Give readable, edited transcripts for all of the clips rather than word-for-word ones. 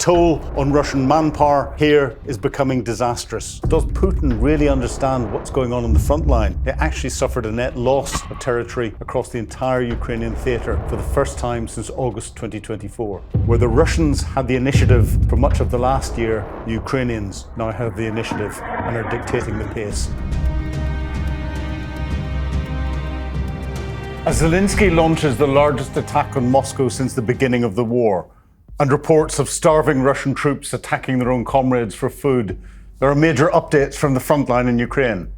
toll on Russian manpower here is becoming disastrous. Does Putin really understand what's going on the front line? They actually suffered a net loss of territory across the entire Ukrainian theatre for the first time since August 2024. Where the Russians had the initiative for much of the last year, the Ukrainians now have the initiative and are dictating the pace. As Zelensky launches the largest attack on Moscow since the beginning of the war, and reports of starving Russian troops attacking their own comrades for food, there are major updates from the front line in Ukraine.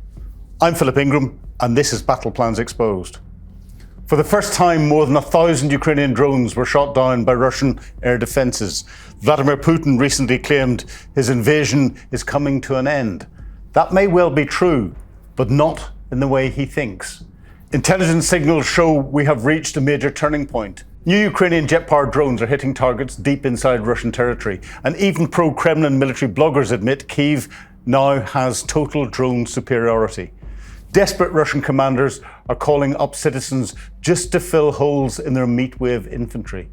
I'm Philip Ingram, and this is Battle Plans Exposed. For the first time, more than 1,000 Ukrainian drones were shot down by Russian air defences. Vladimir Putin recently claimed his invasion is coming to an end. That may well be true, but not in the way he thinks. Intelligence signals show we have reached a major turning point. New Ukrainian jet-powered drones are hitting targets deep inside Russian territory, and even pro-Kremlin military bloggers admit Kyiv now has total drone superiority. Desperate Russian commanders are calling up citizens just to fill holes in their meat wave infantry.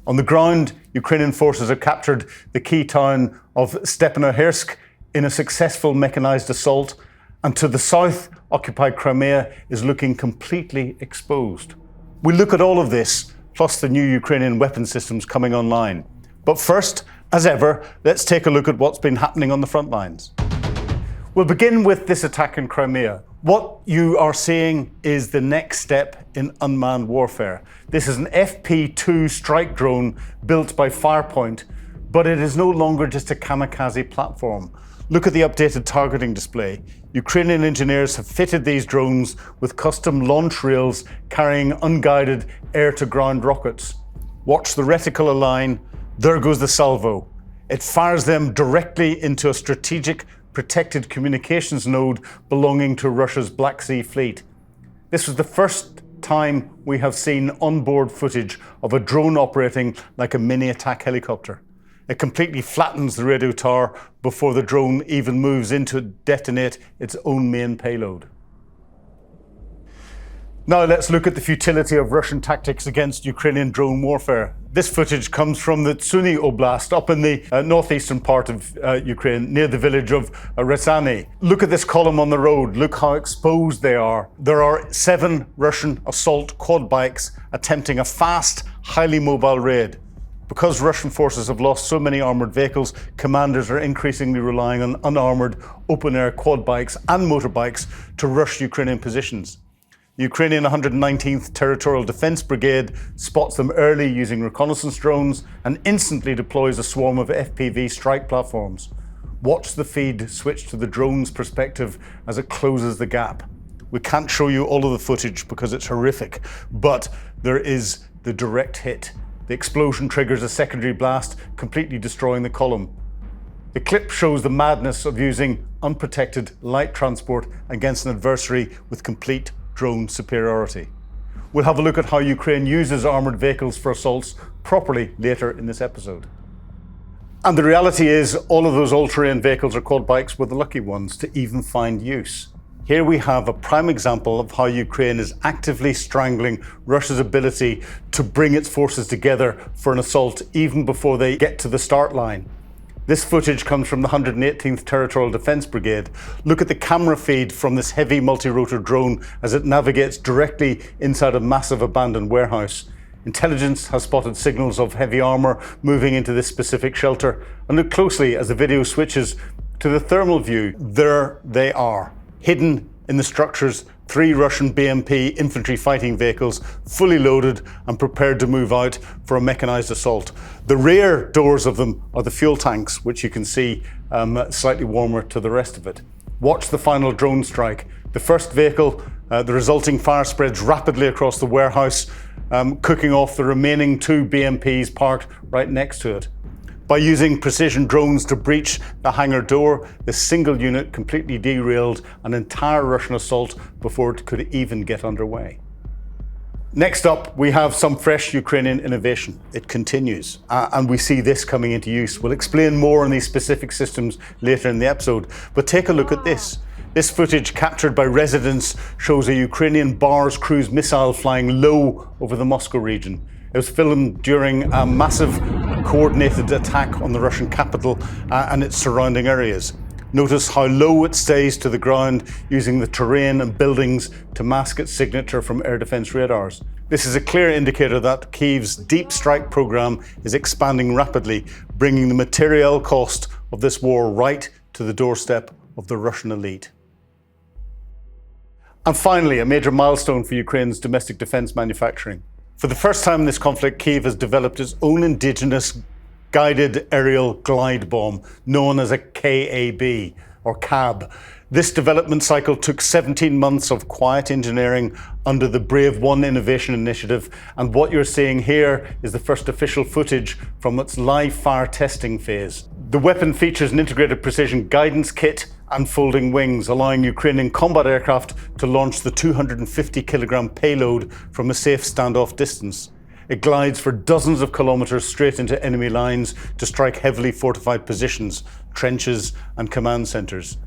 On the ground, Ukrainian forces have captured the key town of Stepnohirsk in a successful mechanized assault, and to the south, occupied Crimea is looking completely exposed. We look at all of this, plus the new Ukrainian weapon systems coming online. But first, as ever, let's take a look at what's been happening on the front lines. We'll begin with this attack in Crimea. What you are seeing is the next step in unmanned warfare. This is an FP2 strike drone built by Firepoint, but it is no longer just a kamikaze platform. Look at the updated targeting display. Ukrainian engineers have fitted these drones with custom launch rails carrying unguided air-to-ground rockets. Watch the reticle align. There goes the salvo. It fires them directly into a strategic protected communications node belonging to Russia's Black Sea fleet. This was the first time we have seen onboard footage of a drone operating like a mini attack helicopter. It completely flattens the radio tower before the drone even moves in to detonate its own main payload. Now let's look at the futility of Russian tactics against Ukrainian drone warfare. This footage comes from the Sumy Oblast up in the northeastern part of Ukraine, near the village of Ryazany. Look at this column on the road. Look how exposed they are. There are 7 Russian assault quad bikes attempting a fast, highly mobile raid. Because Russian forces have lost so many armoured vehicles, commanders are increasingly relying on unarmoured open-air quad bikes and motorbikes to rush Ukrainian positions. The Ukrainian 119th Territorial Defence Brigade spots them early using reconnaissance drones and instantly deploys a swarm of FPV strike platforms. Watch the feed switch to the drone's perspective as it closes the gap. We can't show you all of the footage because it's horrific, but there is the direct hit. The explosion triggers a secondary blast, completely destroying the column. The clip shows the madness of using unprotected light transport against an adversary with complete drone superiority. We'll have a look at how Ukraine uses armoured vehicles for assaults properly later in this episode. And the reality is, all of those all-terrain vehicles or quad bikes were the lucky ones to even find use. Here we have a prime example of how Ukraine is actively strangling Russia's ability to bring its forces together for an assault even before they get to the start line. This footage comes from the 118th Territorial Defence Brigade. Look at the camera feed from this heavy multi-rotor drone as it navigates directly inside a massive abandoned warehouse. Intelligence has spotted signals of heavy armour moving into this specific shelter. And look closely as the video switches to the thermal view. There they are. Hidden in the structures, 3 Russian BMP infantry fighting vehicles, fully loaded and prepared to move out for a mechanized assault. The rear doors of them are the fuel tanks, which you can see slightly warmer to the rest of it. Watch the final drone strike. The first vehicle, the resulting fire spreads rapidly across the warehouse, cooking off the remaining 2 BMPs parked right next to it. By using precision drones to breach the hangar door, this single unit completely derailed an entire Russian assault before it could even get underway. Next up, we have some fresh Ukrainian innovation. It continues, and we see this coming into use. We'll explain more on these specific systems later in the episode, but take a look at this. This footage captured by residents shows a Ukrainian Bars cruise missile flying low over the Moscow region. It was filmed during a massive coordinated attack on the Russian capital and its surrounding areas. Notice how low it stays to the ground, using the terrain and buildings to mask its signature from air defense radars. This is a clear indicator that Kyiv's deep strike program is expanding rapidly, bringing the material cost of this war right to the doorstep of the Russian elite. And finally, a major milestone for Ukraine's domestic defense manufacturing. For the first time in this conflict, Kyiv has developed its own indigenous guided aerial glide bomb, known as a KAB or CAB. This development cycle took 17 months of quiet engineering under the Brave One Innovation Initiative, and what you're seeing here is the first official footage from its live fire testing phase. The weapon features an integrated precision guidance kit and folding wings, allowing Ukrainian combat aircraft to launch the 250-kilogram payload from a safe standoff distance. It glides for dozens of kilometers straight into enemy lines to strike heavily fortified positions, trenches and command centers.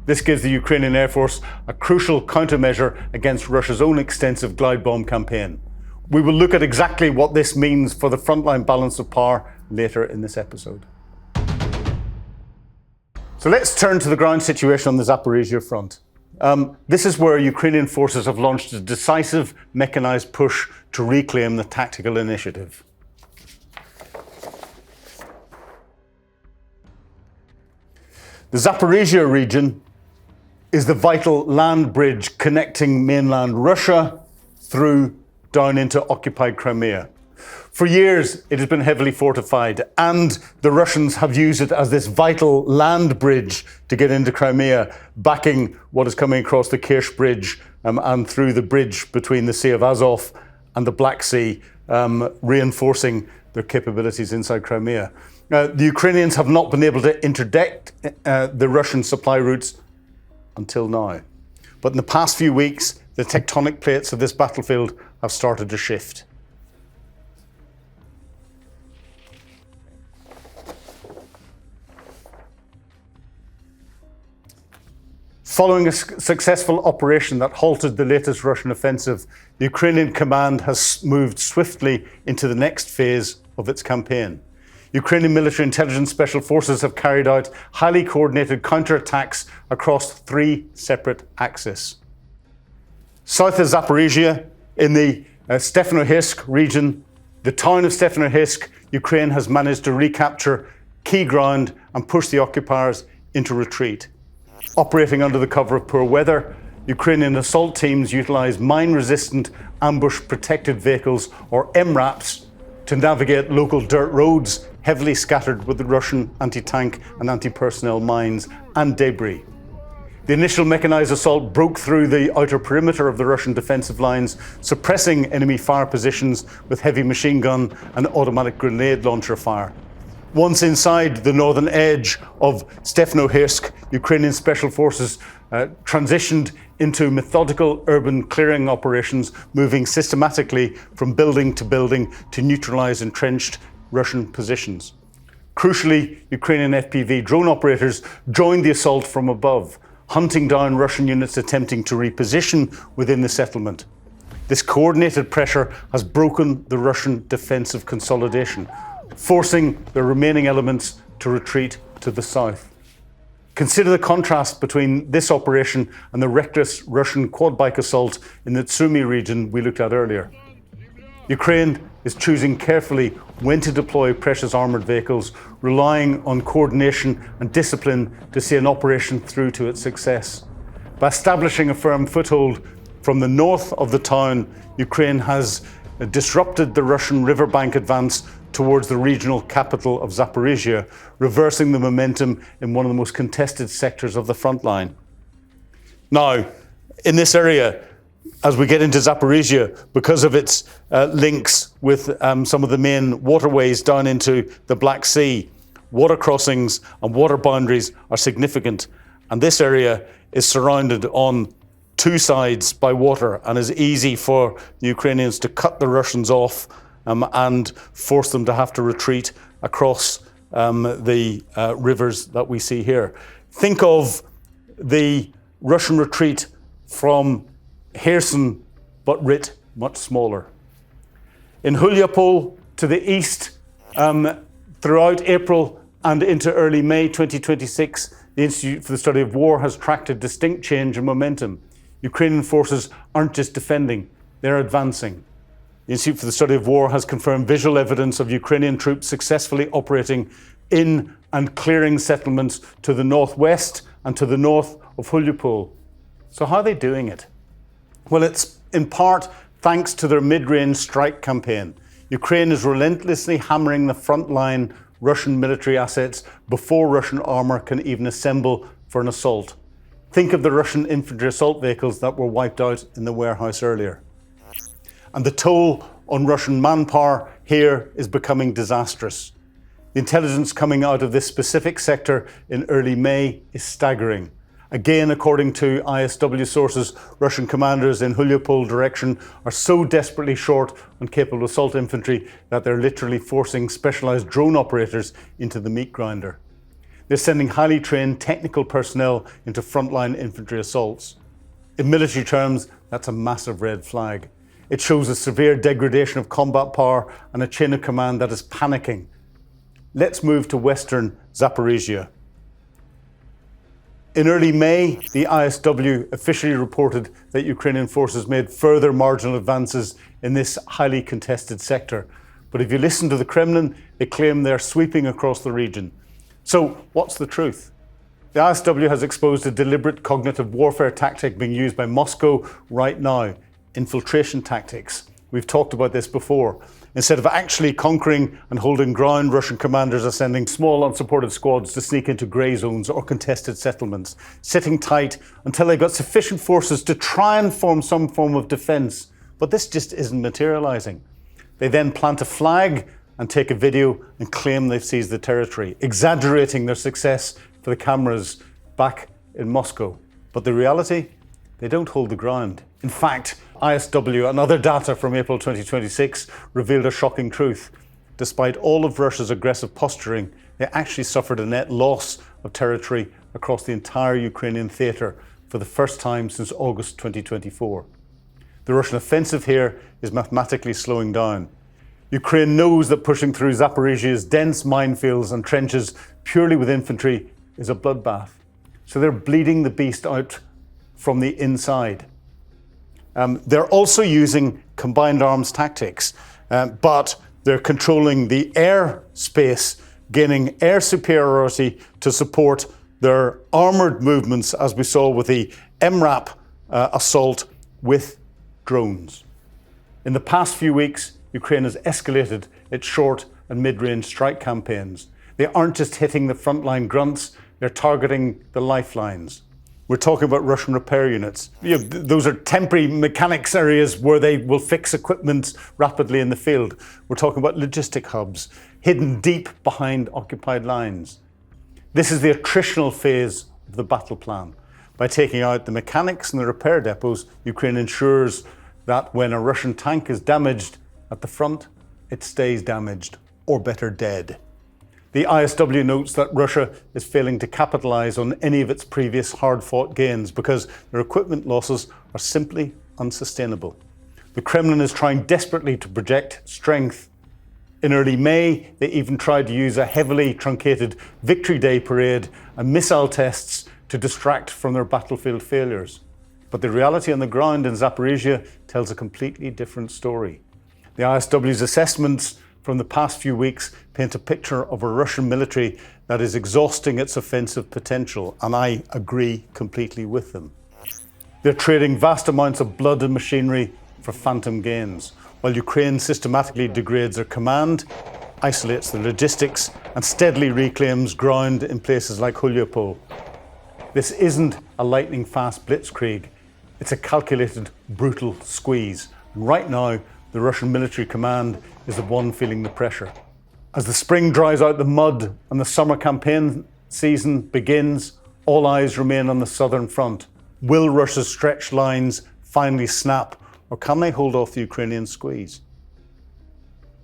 This gives the Ukrainian Air Force a crucial countermeasure against Russia's own extensive glide bomb campaign. We will look at exactly what this means for the frontline balance of power later in this episode. So let's turn to the ground situation on the Zaporizhzhia front. This is where Ukrainian forces have launched a decisive mechanized push to reclaim the tactical initiative. The Zaporizhzhia region is the vital land bridge connecting mainland Russia through down into occupied Crimea. For years, it has been heavily fortified, and the Russians have used it as this vital land bridge to get into Crimea, backing what is coming across the Kerch Bridge and through the bridge between the Sea of Azov and the Black Sea, reinforcing their capabilities inside Crimea. The Ukrainians have not been able to interdict the Russian supply routes until now. But in the past few weeks, the tectonic plates of this battlefield have started to shift. Following a successful operation that halted the latest Russian offensive, the Ukrainian command has moved swiftly into the next phase of its campaign. Ukrainian military intelligence special forces have carried out highly coordinated counterattacks across 3 separate axes. South of Zaporizhzhia, in the Stepnohirsk region, the town of Stepnohirsk, Ukraine has managed to recapture key ground and push the occupiers into retreat. Operating under the cover of poor weather, Ukrainian assault teams utilize mine-resistant ambush-protected vehicles, or MRAPs, to navigate local dirt roads heavily scattered with the Russian anti-tank and anti-personnel mines and debris. The initial mechanized assault broke through the outer perimeter of the Russian defensive lines, suppressing enemy fire positions with heavy machine gun and automatic grenade launcher fire. Once inside the northern edge of Stepnohirsk, Ukrainian special forces transitioned into methodical urban clearing operations, moving systematically from building to building to neutralize entrenched Russian positions. Crucially, Ukrainian FPV drone operators joined the assault from above, hunting down Russian units attempting to reposition within the settlement. This coordinated pressure has broken the Russian defensive consolidation, forcing the remaining elements to retreat to the south. Consider the contrast between this operation and the reckless Russian quad bike assault in the Sumy region we looked at earlier. Ukraine is choosing carefully when to deploy precious armoured vehicles, relying on coordination and discipline to see an operation through to its success. By establishing a firm foothold from the north of the town, Ukraine has disrupted the Russian riverbank advance towards the regional capital of Zaporizhzhia, reversing the momentum in one of the most contested sectors of the front line. Now, in this area, as we get into Zaporizhzhia, because of its links with some of the main waterways down into the Black Sea, water crossings and water boundaries are significant. And this area is surrounded on 2 sides by water and is easy for the Ukrainians to cut the Russians off and force them to have to retreat across the rivers that we see here. Think of the Russian retreat from Kherson, but writ much smaller. In Huliaipole, to the east, Throughout April and into early May 2026, the Institute for the Study of War has tracked a distinct change in momentum. Ukrainian forces aren't just defending, they're advancing. The Institute for the Study of War has confirmed visual evidence of Ukrainian troops successfully operating in and clearing settlements to the northwest and to the north of Huliaipole. So how are they doing it? Well, it's in part thanks to their mid-range strike campaign. Ukraine is relentlessly hammering the frontline Russian military assets before Russian armour can even assemble for an assault. Think of the Russian infantry assault vehicles that were wiped out in the warehouse earlier. And the toll on Russian manpower here is becoming disastrous. The intelligence coming out of this specific sector in early May is staggering. Again, according to ISW sources, Russian commanders in Huliaipole direction are so desperately short on capable assault infantry that they're literally forcing specialised drone operators into the meat grinder. They're sending highly trained technical personnel into frontline infantry assaults. In military terms, that's a massive red flag. It shows a severe degradation of combat power and a chain of command that is panicking. Let's move to western Zaporizhzhia. In early May, the ISW officially reported that Ukrainian forces made further marginal advances in this highly contested sector. But if you listen to the Kremlin, they claim they're sweeping across the region. So what's the truth? The ISW has exposed a deliberate cognitive warfare tactic being used by Moscow right now: infiltration tactics. We've talked about this before. Instead of actually conquering and holding ground, Russian commanders are sending small unsupported squads to sneak into grey zones or contested settlements, sitting tight until they've got sufficient forces to try and form some form of defence. But this just isn't materialising. They then plant a flag and take a video and claim they've seized the territory, exaggerating their success for the cameras back in Moscow. But the reality? They don't hold the ground. In fact, ISW and other data from April 2026 revealed a shocking truth. Despite all of Russia's aggressive posturing, they actually suffered a net loss of territory across the entire Ukrainian theatre for the first time since August 2024. The Russian offensive here is mathematically slowing down. Ukraine knows that pushing through Zaporizhzhia's dense minefields and trenches purely with infantry is a bloodbath. So they're bleeding the beast out from the inside. They're also using combined arms tactics, but they're controlling the air space, gaining air superiority to support their armoured movements, as we saw with the MRAP assault with drones. In the past few weeks, Ukraine has escalated its short and mid-range strike campaigns. They aren't just hitting the frontline grunts, they're targeting the lifelines. We're talking about Russian repair units. Those are temporary mechanics areas where they will fix equipment rapidly in the field. We're talking about logistic hubs, hidden deep behind occupied lines. This is the attritional phase of the battle plan. By taking out the mechanics and the repair depots, Ukraine ensures that when a Russian tank is damaged at the front, it stays damaged, or better, dead. The ISW notes that Russia is failing to capitalise on any of its previous hard-fought gains because their equipment losses are simply unsustainable. The Kremlin is trying desperately to project strength. In early May, they even tried to use a heavily truncated Victory Day parade and missile tests to distract from their battlefield failures. But the reality on the ground in Zaporizhzhia tells a completely different story. The ISW's assessments from the past few weeks paint a picture of a Russian military that is exhausting its offensive potential, and I agree completely with them. They're trading vast amounts of blood and machinery for phantom gains, while Ukraine systematically degrades their command, isolates the logistics, and steadily reclaims ground in places like Huliaipole. This isn't a lightning-fast blitzkrieg, it's a calculated, brutal squeeze. And right now, the Russian military command is the one feeling the pressure. As the spring dries out the mud and the summer campaign season begins, all eyes remain on the southern front. Will Russia's stretched lines finally snap, or can they hold off the Ukrainian squeeze?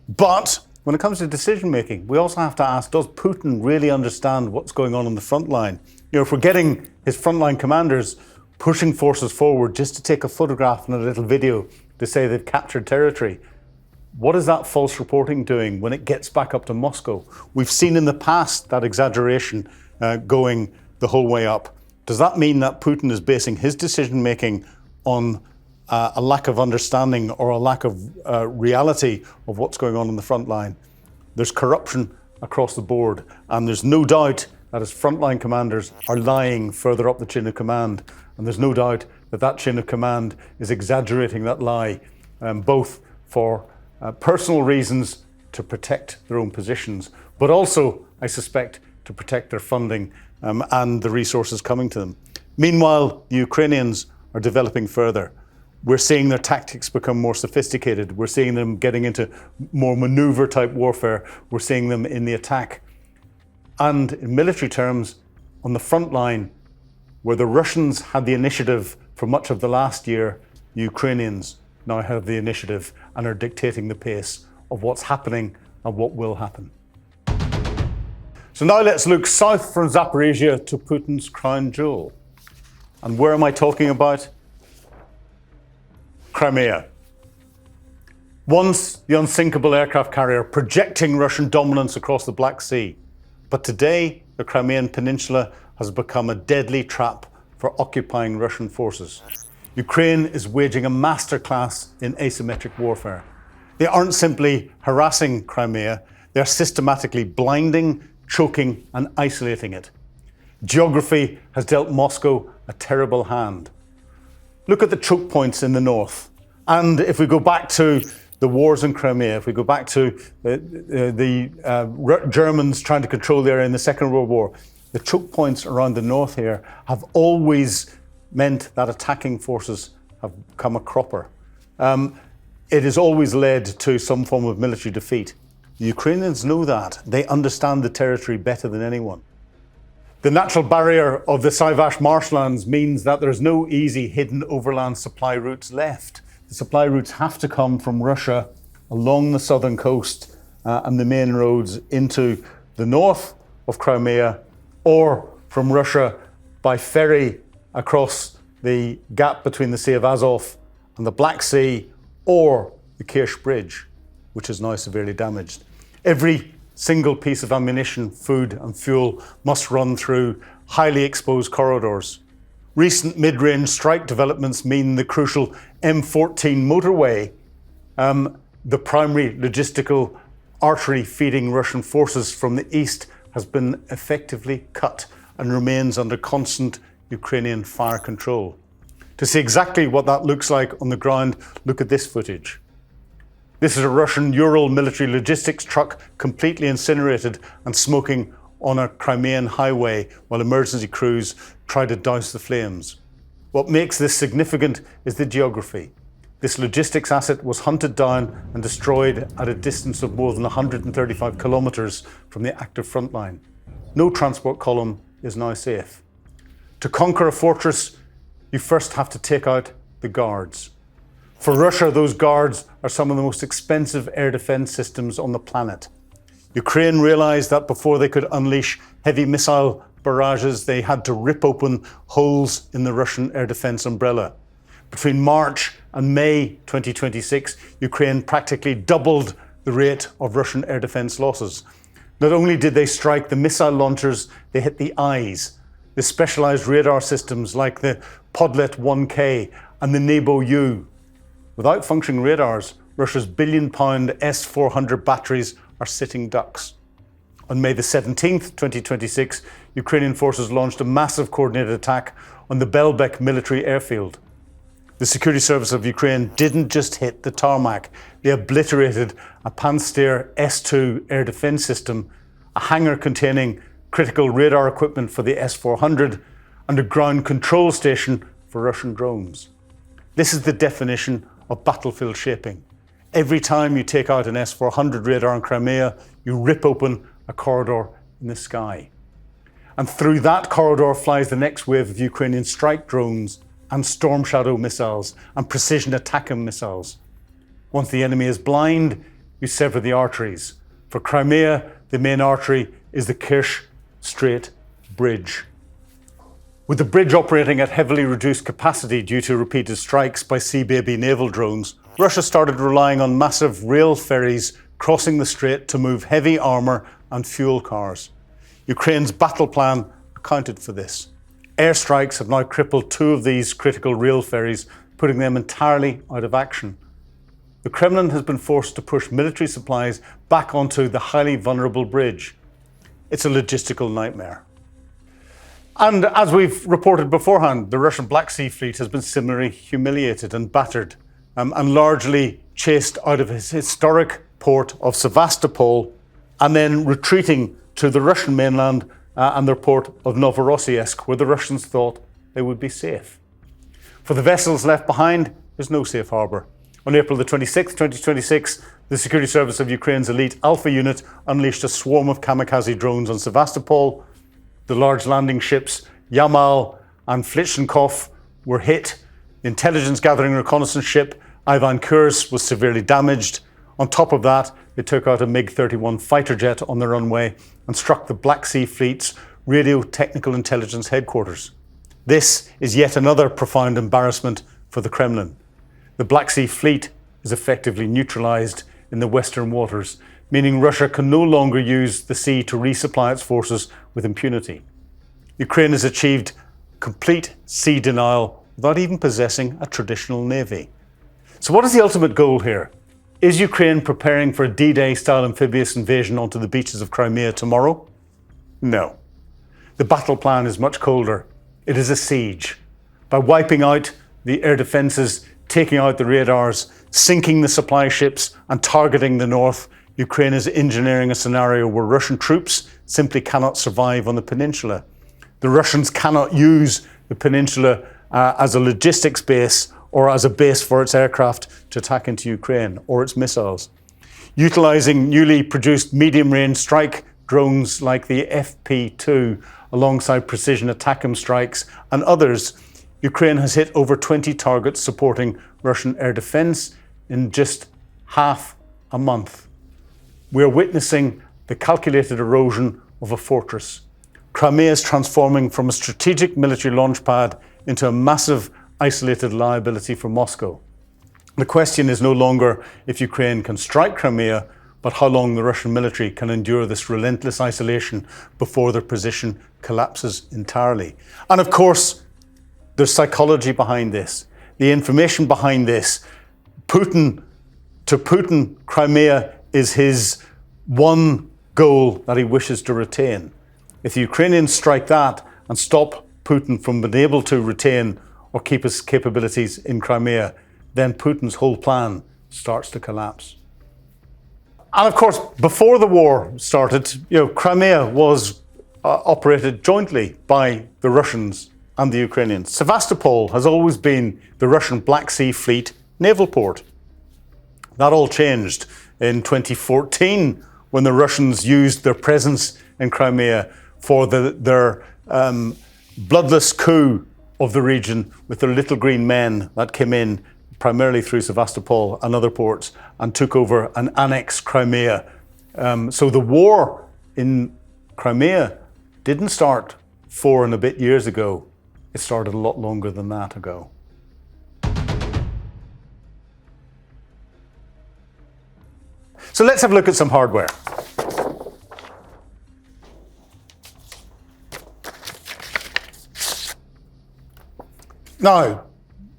But when it comes to decision making, we also have to ask, does Putin really understand what's going on the front line? If we're getting his frontline commanders pushing forces forward just to take a photograph and a little video to say they've captured territory, What is that false reporting doing when it gets back up to Moscow? We've seen in the past that exaggeration going the whole way up. Does that mean that Putin is basing his decision-making on a lack of understanding or a lack of reality of what's going on the front line? There's corruption across the board, and there's no doubt that his frontline commanders are lying further up the chain of command. And there's no doubt that that chain of command is exaggerating that lie, both for personal reasons to protect their own positions, but also, I suspect, to protect their funding and the resources coming to them. Meanwhile, the Ukrainians are developing further. We're seeing their tactics become more sophisticated. We're seeing them getting into more maneuver type warfare. We're seeing them in the attack. And in military terms, on the front line, where the Russians had the initiative for much of the last year, the Ukrainians now have the initiative and are dictating the pace of what's happening and what will happen. So now let's look south from Zaporizhzhia to Putin's crown jewel. And where am I talking about? Crimea. Once the unsinkable aircraft carrier projecting Russian dominance across the Black Sea. But today, the Crimean Peninsula has become a deadly trap for occupying Russian forces. Ukraine is waging a masterclass in asymmetric warfare. They aren't simply harassing Crimea, they're systematically blinding, choking, and isolating it. Geography has dealt Moscow a terrible hand. Look at the choke points in the north. And if we go back to the wars in Crimea, if we go back to the Germans trying to control the area in the Second World War, the choke points around the north here have always meant that attacking forces have come a cropper. It has always led to some form of military defeat. The Ukrainians know that. They understand the territory better than anyone. The natural barrier of the Sivash marshlands means that there's no easy hidden overland supply routes left. The supply routes have to come from Russia along the southern coast and the main roads into the north of Crimea, or from Russia by ferry across the gap between the Sea of Azov and the Black Sea, or the Kerch Bridge, which is now severely damaged. Every single piece of ammunition, food and fuel must run through highly exposed corridors. Recent mid-range strike developments mean the crucial M14 motorway, the primary logistical artery feeding Russian forces from the east, has been effectively cut and remains under constant Ukrainian fire control. To see exactly what that looks like on the ground, look at this footage. This is a Russian Ural military logistics truck completely incinerated and smoking on a Crimean highway while emergency crews try to douse the flames. What makes this significant is the geography. This logistics asset was hunted down and destroyed at a distance of more than 135 kilometers from the active front line. No transport column is now safe. To conquer a fortress, you first have to take out the guards. For Russia, those guards are some of the most expensive air defense systems on the planet. Ukraine realized that before they could unleash heavy missile barrages, they had to rip open holes in the Russian air defense umbrella. Between March and May 2026, Ukraine practically doubled the rate of Russian air defense losses. Not only did they strike the missile launchers, they hit the eyes. The specialised radar systems like the Podlet 1K and the Nebo-U. Without functioning radars, Russia's billion-pound S-400 batteries are sitting ducks. On May the 17th, 2026, Ukrainian forces launched a massive coordinated attack on the Belbek military airfield. The security service of Ukraine didn't just hit the tarmac, they obliterated a Pantsir S-2 air defense system, a hangar containing critical radar equipment for the S-400, and a ground control station for Russian drones. This is the definition of battlefield shaping. Every time you take out an S-400 radar in Crimea, you rip open a corridor in the sky. And through that corridor flies the next wave of Ukrainian strike drones and Storm Shadow missiles and precision ATACMS missiles. Once the enemy is blind, you sever the arteries. For Crimea, the main artery is the Kerch Strait Bridge. With the bridge operating at heavily reduced capacity due to repeated strikes by Sea Baby naval drones, Russia started relying on massive rail ferries crossing the strait to move heavy armour and fuel cars. Ukraine's battle plan accounted for this. Airstrikes have now crippled 2 of these critical rail ferries, putting them entirely out of action. The Kremlin has been forced to push military supplies back onto the highly vulnerable bridge. It's a logistical nightmare. And as we've reported beforehand, the Russian Black Sea Fleet has been similarly humiliated and battered and largely chased out of its historic port of Sevastopol and then retreating to the Russian mainland and their port of Novorossiysk, where the Russians thought they would be safe. For the vessels left behind, there's no safe harbour. On April the 26th, 2026, the Security Service of Ukraine's elite Alpha unit unleashed a swarm of kamikaze drones on Sevastopol. The large landing ships Yamal and Flitschenkov were hit. The intelligence gathering reconnaissance ship Ivan Kurs was severely damaged. On top of that, they took out a MiG-31 fighter jet on the runway and struck the Black Sea Fleet's Radio Technical Intelligence headquarters. This is yet another profound embarrassment for the Kremlin. The Black Sea Fleet is effectively neutralized in the Western waters, meaning Russia can no longer use the sea to resupply its forces with impunity. Ukraine has achieved complete sea denial without even possessing a traditional navy. So what is the ultimate goal here? Is Ukraine preparing for a D-Day style amphibious invasion onto the beaches of Crimea tomorrow? No. The battle plan is much colder. It is a siege. By wiping out the air defences, taking out the radars, sinking the supply ships and targeting the north, Ukraine is engineering a scenario where Russian troops simply cannot survive on the peninsula. The Russians cannot use the peninsula as a logistics base or as a base for its aircraft to attack into Ukraine or its missiles. Utilising newly produced medium-range strike drones like the FP2 alongside precision ATACMS strikes and others, Ukraine has hit over 20 targets supporting Russian air defence in just half a month. We are witnessing the calculated erosion of a fortress. Crimea is transforming from a strategic military launch pad into a massive isolated liability for Moscow. The question is no longer if Ukraine can strike Crimea, but how long the Russian military can endure this relentless isolation before their position collapses entirely. And of course, there's psychology behind this, the information behind this. To Putin, Crimea is his one goal that he wishes to retain. If the Ukrainians strike that and stop Putin from being able to retain or keep his capabilities in Crimea, then Putin's whole plan starts to collapse. And of course, before the war started, Crimea was operated jointly by the Russians and the Ukrainians. Sevastopol has always been the Russian Black Sea Fleet naval port. That all changed in 2014 when the Russians used their presence in Crimea for their bloodless coup of the region with their little green men that came in primarily through Sevastopol and other ports and took over and annexed Crimea. So the war in Crimea didn't start 4 and a bit years ago. It started a lot longer than that ago. So let's have a look at some hardware. Now,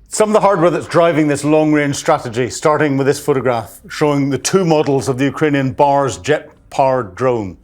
some of the hardware that's driving this long-range strategy, starting with this photograph showing the 2 models of the Ukrainian Boris jet-powered drone.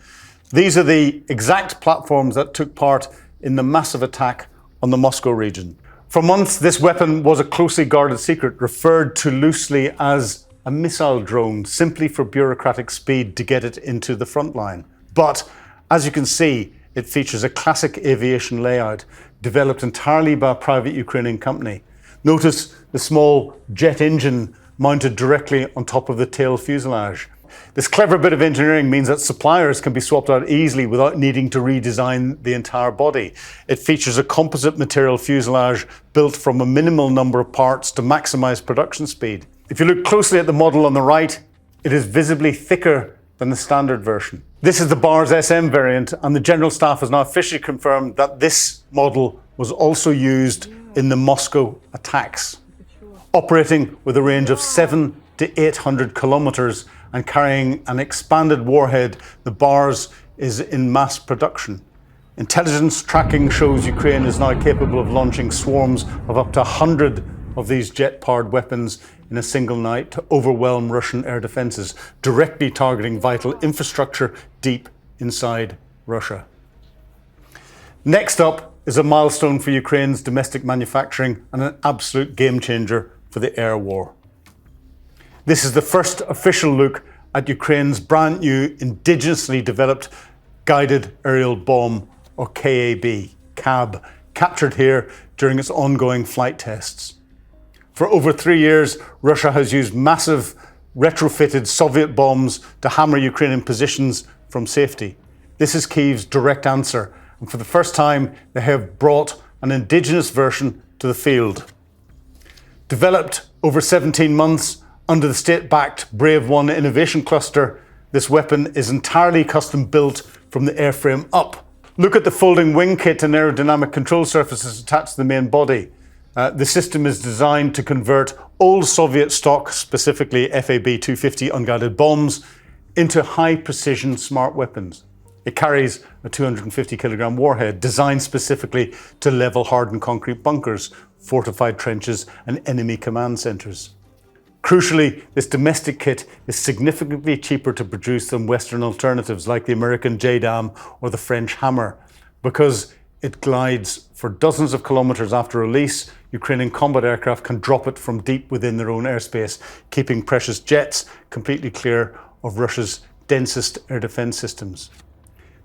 These are the exact platforms that took part in the massive attack on the Moscow region. For months, this weapon was a closely guarded secret, referred to loosely as a missile drone, simply for bureaucratic speed to get it into the front line. But as you can see, it features a classic aviation layout developed entirely by a private Ukrainian company. Notice the small jet engine mounted directly on top of the tail fuselage. This clever bit of engineering means that suppliers can be swapped out easily without needing to redesign the entire body. It features a composite material fuselage built from a minimal number of parts to maximize production speed. If you look closely at the model on the right, it is visibly thicker than the standard version. This is the Boris SM variant, and the General Staff has now officially confirmed that this model was also used in the Moscow attacks. Operating with a range of 700 to 800 kilometers and carrying an expanded warhead, the Boris is in mass production. Intelligence tracking shows Ukraine is now capable of launching swarms of up to 100 of these jet-powered weapons in a single night to overwhelm Russian air defenses, directly targeting vital infrastructure deep inside Russia. Next up is a milestone for Ukraine's domestic manufacturing and an absolute game changer for the air war. This is the first official look at Ukraine's brand new indigenously developed guided aerial bomb, or KAB, captured here during its ongoing flight tests. For over 3 years, Russia has used massive retrofitted Soviet bombs to hammer Ukrainian positions from safety. This is Kyiv's direct answer, and for the first time, they have brought an indigenous version to the field. Developed over 17 months under the state-backed Brave One innovation cluster, this weapon is entirely custom built from the airframe up. Look at the folding wing kit and aerodynamic control surfaces attached to the main body. The system is designed to convert old Soviet stock, specifically FAB-250 unguided bombs, into high-precision smart weapons. It carries a 250-kilogram warhead designed specifically to level hardened concrete bunkers, fortified trenches, and enemy command centres. Crucially, this domestic kit is significantly cheaper to produce than Western alternatives like the American JDAM or the French Hammer. Because it glides for dozens of kilometres after release, Ukrainian combat aircraft can drop it from deep within their own airspace, keeping precious jets completely clear of Russia's densest air defence systems.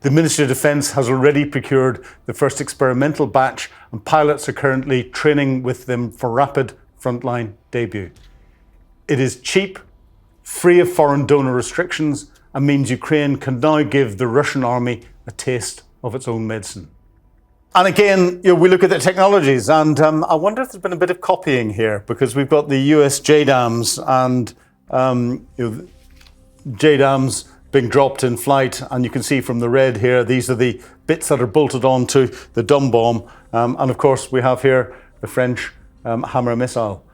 The Ministry of Defence has already procured the first experimental batch, and pilots are currently training with them for rapid frontline debut. It is cheap, free of foreign donor restrictions, and means Ukraine can now give the Russian army a taste of its own medicine. And again, we look at the technologies, and I wonder if there's been a bit of copying here, because we've got the US JDAMs and JDAMs being dropped in flight, and you can see from the red here, these are the bits that are bolted onto the dumb bomb, and of course we have here the French Hammer missile.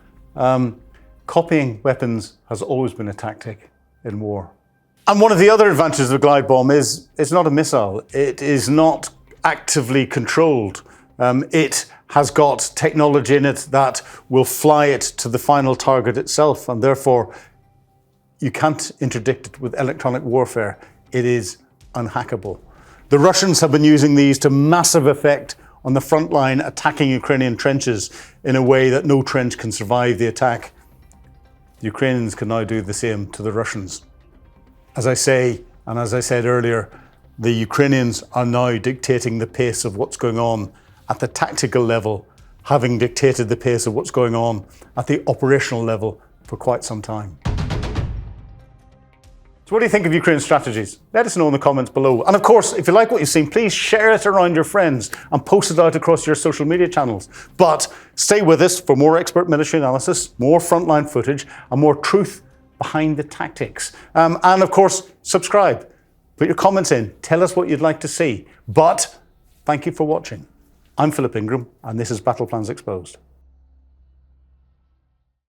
Copying weapons has always been a tactic in war. And one of the other advantages of a glide bomb is it's not a missile. It is not actively controlled. It has got technology in it that will fly it to the final target itself, and therefore you can't interdict it with electronic warfare. It is unhackable. The Russians have been using these to massive effect on the front line, attacking Ukrainian trenches in a way that no trench can survive the attack. The Ukrainians can now do the same to the Russians. As I say, and as I said earlier, the Ukrainians are now dictating the pace of what's going on at the tactical level, having dictated the pace of what's going on at the operational level for quite some time. So what do you think of Ukraine's strategies? Let us know in the comments below. And of course, if you like what you've seen, please share it around your friends and post it out across your social media channels. But stay with us for more expert military analysis, more frontline footage, and more truth behind the tactics. And of course, subscribe. Put your comments in. Tell us what you'd like to see. But thank you for watching. I'm Philip Ingram, and this is Battle Plans Exposed.